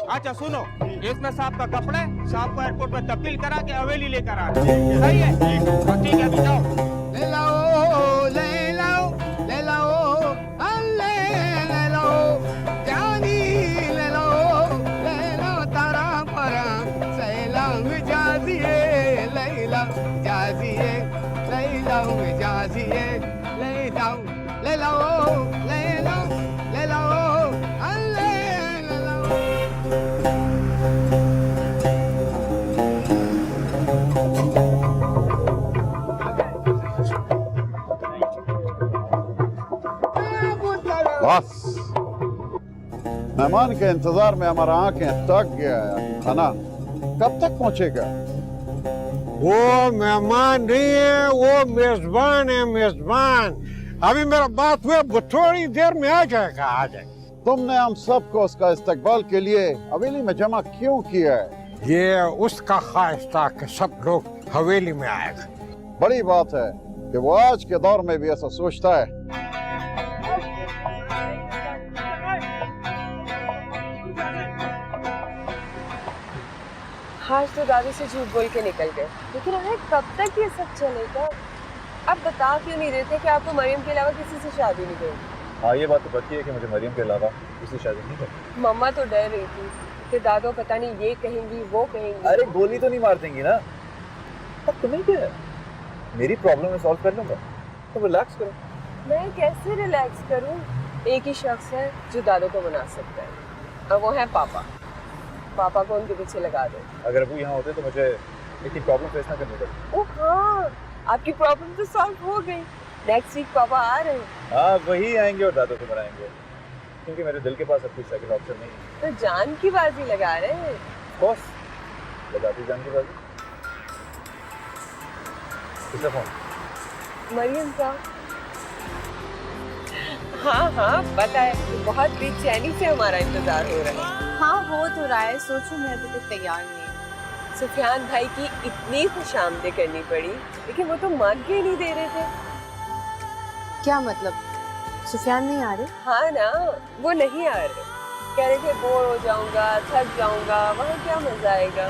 अच्छा सुनो, इसमें साहब का कपड़े साहब को एयरपोर्ट में तब्दील करा के हवेली लेकर आ रहे हैं। सही है? हाँ, ठीक है, अभी जाओ। ले लाओ ले लाओ ले लाओ अल्ले ले लाओ जानी ले लाओ तारा परा सैलाम जाजिए लैला जाजिए लैला जाजिए ले लाओ ले लाओ अल्ले ले लाओ। बस मेहमान के इंतजार में हमारा आंखें थक गया है। खाना कब तक पहुंचेगा? वो मेहमान नहीं है, वो मेजबान है, मेजबान। अभी मेरा बात हुआ, वो थोड़ी देर में आ जाएगा, आ जाएगा। तुमने हम सबको उसका इस्तकबाल के लिए हवेली में जमा क्यों किया है? ये उसका ख्वाहिश था कि सब लोग हवेली में आएगा। बड़ी बात है कि वो आज के दौर में भी ऐसा सोचता है। आज तो दादी से झूठ बोल के निकल गए, लेकिन हमें कब तक ये सब चलेगा? आप बता क्यों नहीं रहे थे कि आपको मरियम के अलावा किसी से शादी नहीं करनी? हाँ, ये बात तो पक्की है कि मुझे मरियम के अलावा किसी से शादी नहीं करनी। मम्मा तो डर रही थी कि दादो पता नहीं ये कहेंगी वो कहेंगी। अरे गोली तो नहीं मार देंगी ना? अब तुम्हें क्या है? मेरी प्रॉब्लम मैं सॉल्व कर लूंगा, तो रिलैक्स करो। मैं कैसे रिलैक्स करूं? एक ही शख्स है जो दादो को मना सकता है, और वो है पापा। पापा को उनके पीछे लगा दो। अगर वो यहाँ होते तो मुझे इतनी प्रॉब्लम फेस ना करनी पड़ती। ओह हाँ, आपकी प्रॉब्लम तो सॉल्व हो गई। नेक्स्ट वीक पापा आ रहे हैं। हाँ, वही आएंगे और दादो को मनाएंगे, क्योंकि मेरे दिल के पास अब कुछ सेकंड ऑप्शन नहीं है। तो जान की बाजी लगा रहे हैं। बॉस, लगाती जान की बाजी। किसका फोन? मरियम का। हाँ हाँ पता है, बहुत बेचैनी से हमारा इंतजार हो रहा है। हाँ हो तो रहा है, सोचो मैं अभी तक तैयार नहीं। सुफियान भाई की इतनी खुशामदीद करनी पड़ी, लेकिन वो तो मान के ही नहीं दे रहे थे। क्या मतलब, सुफियान नहीं आ रहे? हाँ ना, वो नहीं आ रहे। कह रहे थे बोर हो जाऊंगा, थक जाऊंगा, वहाँ क्या मजा आएगा।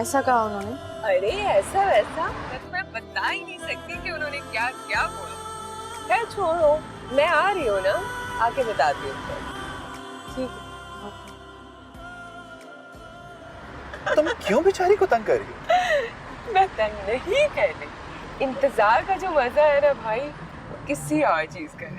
ऐसा कहा उन्होंने? अरे ऐसा वैसा मैं बता ही नहीं सकती कि उन्होंने क्या क्या बोला। खैर छोड़ो, मैं आ रही हूँ ना, आके बताती हूँ। ठीक है। तुम क्यों बेचारी को तंग कर रही हो? मैं तंग नहीं कर रही, इंतजार का जो मजा है ना भाई, किसी और चीज का है।